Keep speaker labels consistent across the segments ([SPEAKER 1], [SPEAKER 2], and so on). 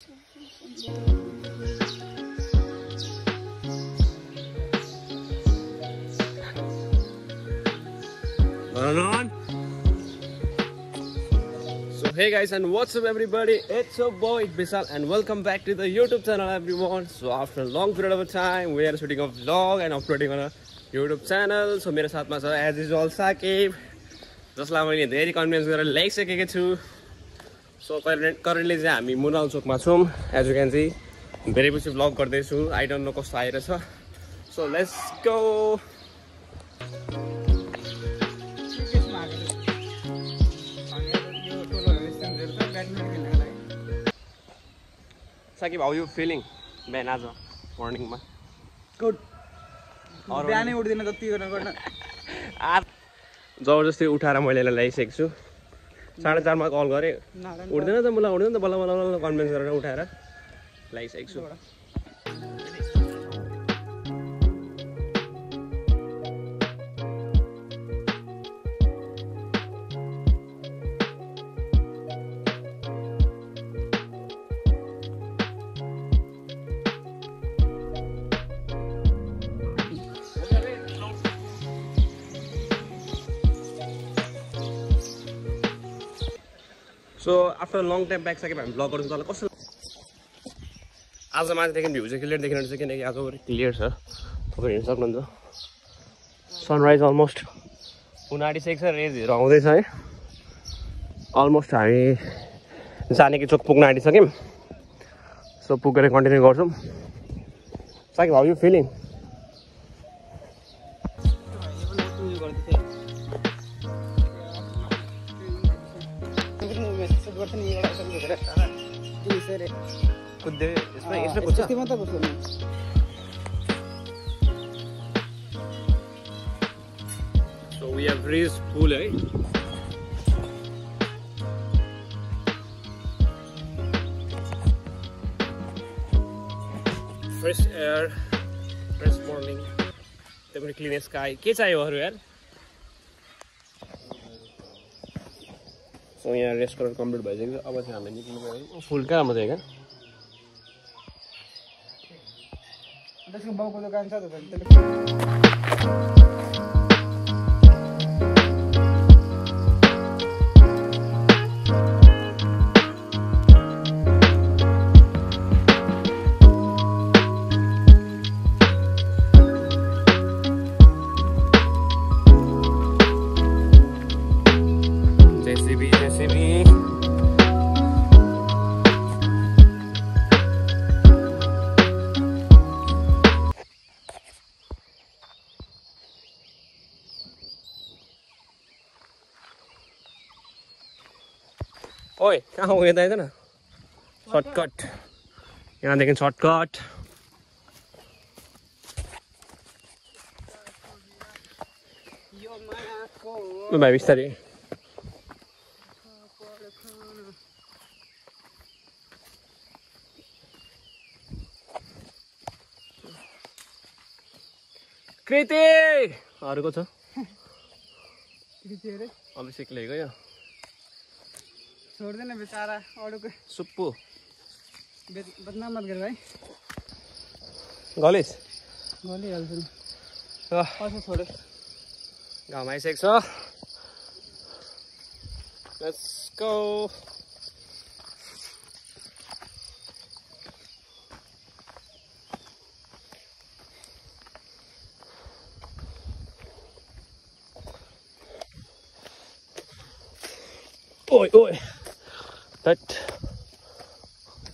[SPEAKER 1] So hey guys, and what's up everybody, it's your boy Vishal and welcome back to the YouTube channel everyone. So after a long period of time we are shooting a vlog and uploading on a YouTube channel. So मेरो साथमा छ as usual Saqib, जसलाई मैले धेरै convince गरेर ल्याइसकेको छु. So currently चाहिँ हामी मुनाल चोकमा छौं. As you can see, धेरै पछि vlog गर्दैछु. I don't know कस्तो आइरहेछ. So let's go. Sakib, how are you feeling? बिहान आज मर्निङमा
[SPEAKER 2] गुड बिहानै उठ्दिन जति गर्न
[SPEAKER 1] जबरजस्ती उठाएर मैले ल्याइसकेको छु. 4:30 मा कल गरे, उठ्दैन त मलाई, उठ्दैन त, बल्ल बल्ल कन्भिन्स गरेर उठाएर ल्याइसकेको छु. So after a long time back Sakib हामी ब्लग गर्नु त कस्तो आज माथिदेखि भ्यू चाहिँ क्लियर देखिरहेको छ किनकि आजभरि क्लियर छ. तपाईहरु हेर्न सक्नुहुन्छ सनराइज अलमोस्ट हुन आँटिसकेको छ. रेजहरु आउँदैछ है. अलमोस्ट हामी जानेकी चोक पुग्न आँटिसक्यौं. सो पुगेर कन्टिन्यू गर्छौं. Sakib, how are you feeling? So we have reached pool, eh? Fresh air, fresh morning, the clean sky. के चाहियो अरु यार? So यहाँ रेस्ट गरेर कम्प्लिट भइसक्यो. अब चाहिँ हामी निक्ल्नु पर्यो. फुल कहाँमा चाहिँ क्या?
[SPEAKER 2] त्यसको बाउको दोकान छ त.
[SPEAKER 1] ओए कहाँ हो यता आइदैन सर्टकट यहाँदेखि सर्टकट. भाइ बिस्तारै कृति अरूको छ अभिषेक ल्याएको यो
[SPEAKER 2] छोड्दैन बेचारा अरूको
[SPEAKER 1] सुप्पु
[SPEAKER 2] बदनाम मत गर भाइ.
[SPEAKER 1] गलिस
[SPEAKER 2] गलिहाल्छु नि. कसो छोड्यो
[SPEAKER 1] घाम आइसकेको छ. Let's go. ओए ओए दैट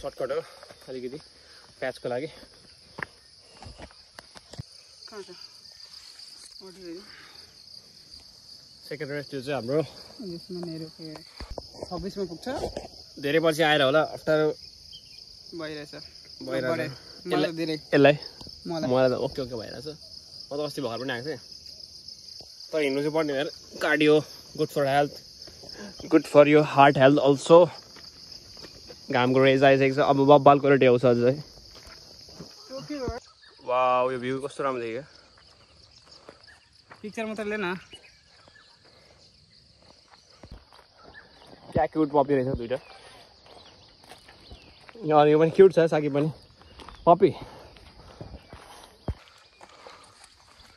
[SPEAKER 1] सर्टकट हो अलिकति प्याचको लागि.
[SPEAKER 2] कहाँ छ
[SPEAKER 1] सेकेन्ड रेस्ट त्यो चाहिँ हाम्रो
[SPEAKER 2] यसमा मेरो 26 मा पुग्छ.
[SPEAKER 1] धेरै पछि आएर होला अफ्टर
[SPEAKER 2] भइरहेछ
[SPEAKER 1] यसलाई मलाई त ओके ओके भइरहेछ. म त अस्ति भर पनि आएको थिएँ. तर हिँड्नु चाहिँ पर्ने यार. Cardio good for health, good for your heart health also. घामको रेज आइसकेको छ. अब बब्बालको रेडी आउँछ अझै. वाउ यो भ्यू कस्तो राम्रो देखियो.
[SPEAKER 2] पिक्चर मात्र ले न.
[SPEAKER 1] क्या क्युट पपी रहेछ दुईटा. यो पनि क्युट छ साकी पनि पपी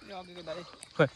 [SPEAKER 2] यो अघिको दाइ
[SPEAKER 1] खोइ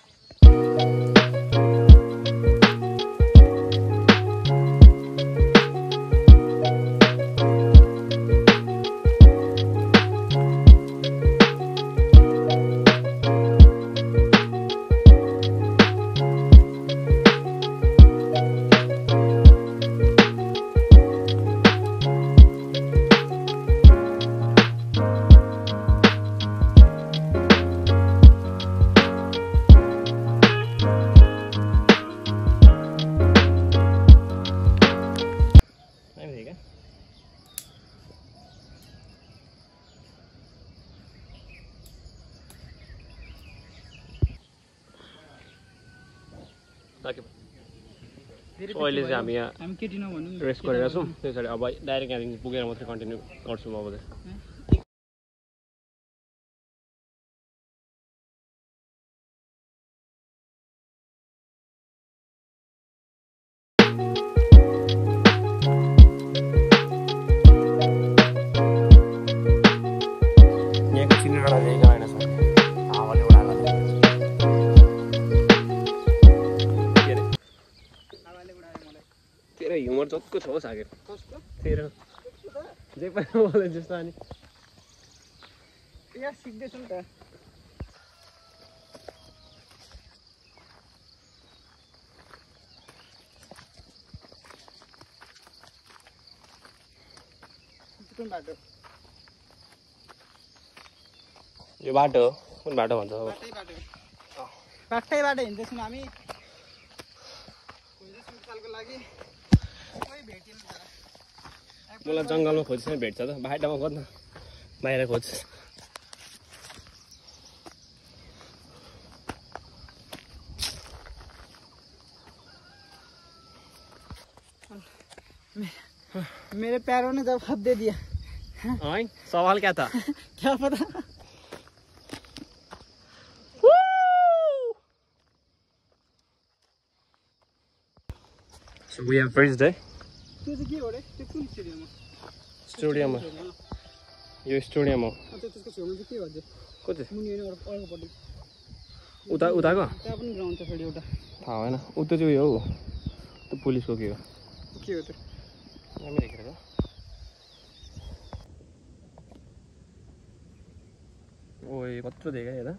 [SPEAKER 1] अहिले चाहिँ हामी यहाँ
[SPEAKER 2] हामी केटी नभन्नु
[SPEAKER 1] रेस्ट गरेर छौँ त्यसरी अब डाइरेक्ट यहाँदेखि पुगेर मात्रै कन्टिन्यू गर्छु म अब यहाँको चिनी डाँडा ल्याइकन होइन सर हावाले उडाएर तेरो ह्युमर जतिको छ हो साकेर तेरो जे पनि बोले जस्तो अनि
[SPEAKER 2] यहाँ सिक्दैछु नि त कुन बाटो
[SPEAKER 1] यो बाटो कुन बाटो भन्छ अब
[SPEAKER 2] बाटै बाटो हिँड्दैछौँ हामी सालको लागि
[SPEAKER 1] मलाई जङ्गलमा खोज्छ भेट्छ त बाटोमा खोज न बाहिर खोज
[SPEAKER 2] मेरे पैरों ने जवाब दे दिया
[SPEAKER 1] है सवाल क्या था
[SPEAKER 2] क्या पता
[SPEAKER 1] So we have first day
[SPEAKER 2] त्यो चाहिँ के हो रे त्यो कुन स्टेडियममा
[SPEAKER 1] स्टेडियम यो स्टेडियम हो
[SPEAKER 2] त्यसको छेउमा चाहिँ के भन्छ
[SPEAKER 1] कति
[SPEAKER 2] मुनि होइन अर्कोपट्टि
[SPEAKER 1] उता उताको
[SPEAKER 2] त्यहाँ पनि ग्राउन्ड छ फेरि एउटा
[SPEAKER 1] थाहा भएन उता चाहिँ उयो हो त्यो पुलिसको के हो
[SPEAKER 2] त्यो
[SPEAKER 1] राम्रै देखेको ओए कत्रो देखा यता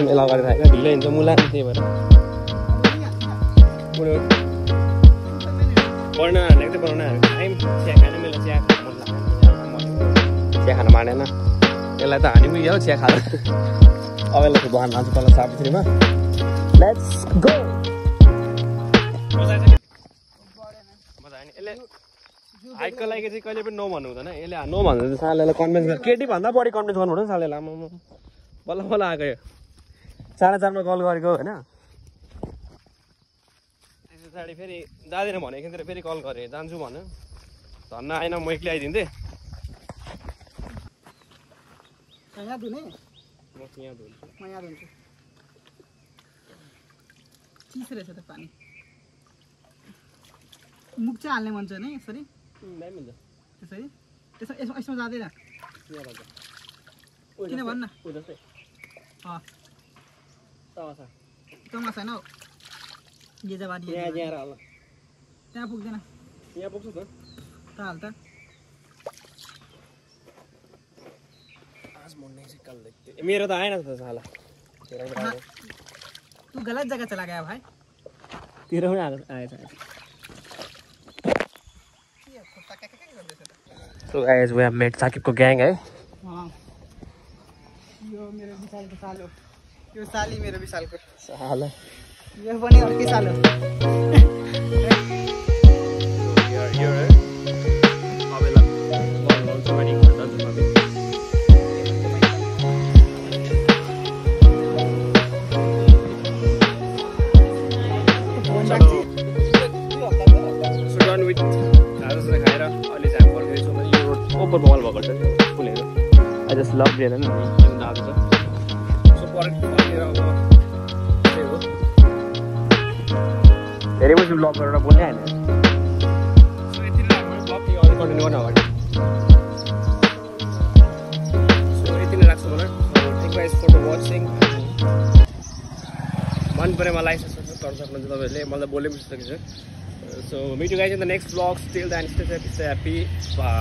[SPEAKER 1] मेला गरेर होइन ढिलो हुन्छ मुला त्यही भएर पढ्न लेख्दै पढाउन टाइम चिया खाने मेला चिया चिया खान मानेन यसलाई त हानि पुग्यो हौ चिया खाँदा अब यसलाई चाहिँ बगान लान्छु तल सापत्रीमा लेट्स गो मजा आयो नि यसले हाइकको लागि चाहिँ कहिले पनि नो भन्नु हुँदैन यसले नो भन्दा चाहिँ सालेलाई कन्भिन्स गर्छ केटी भन्दा बढी कन्भिन्स गर्नु हुँदैन सालेलाई आमा बल्ल बल्ल आएको यो 4:30मा कल गरेको होइन त्यस पछाडि फेरि जाँदैन भनेको थियो फेरि कल गरेँ जान्छु भन्यो धन्न आएन म एक्लै आइदिन्थेँ
[SPEAKER 2] यहाँ धुने
[SPEAKER 1] म यहाँ धुन्छु
[SPEAKER 2] म यहाँ धुन्छु चिसो रहेछ त पानी मुख चाहिँ हाल्ने मन छ नि यसरी त्यसरी त्यसो यसमा जाँदैन किन भन्न तमासा होइन हौ गेजाबारी त्यहाँ पुग्दैन
[SPEAKER 1] यहाँ पुग्छु त
[SPEAKER 2] हाल त
[SPEAKER 1] मेरो त आएन त साला
[SPEAKER 2] तू गलत जगह चला गया भाई
[SPEAKER 1] तेरो पनि आएछ So guys, we have met Sakib को गैंग है
[SPEAKER 2] यो मेरो विशालको साल हो यो साली मेरो विशालको
[SPEAKER 1] साला
[SPEAKER 2] यो पनि अर्कै साल हो
[SPEAKER 1] ओपर बल भएको छ फुलहरू आई जस्ट लभ दिएर नि दाजु छ सो परेर अब त्यही हो धेरै पछि ब्लग गरेर बोल्ने होइन सो यति नै हाम्रो ब्लग अझै कन्टिन्यू गर्न अगाडि सो यति नै लाग्छ मलाई thank guys for the watching मन पऱ्यो मलाई सब्सक्राइब गर्न सक्नुहुन्छ तपाईँहरूले मलाई बोल्नै बिर्सिसकेको छ so meet you guys in the next blog still then stay safe stay happy by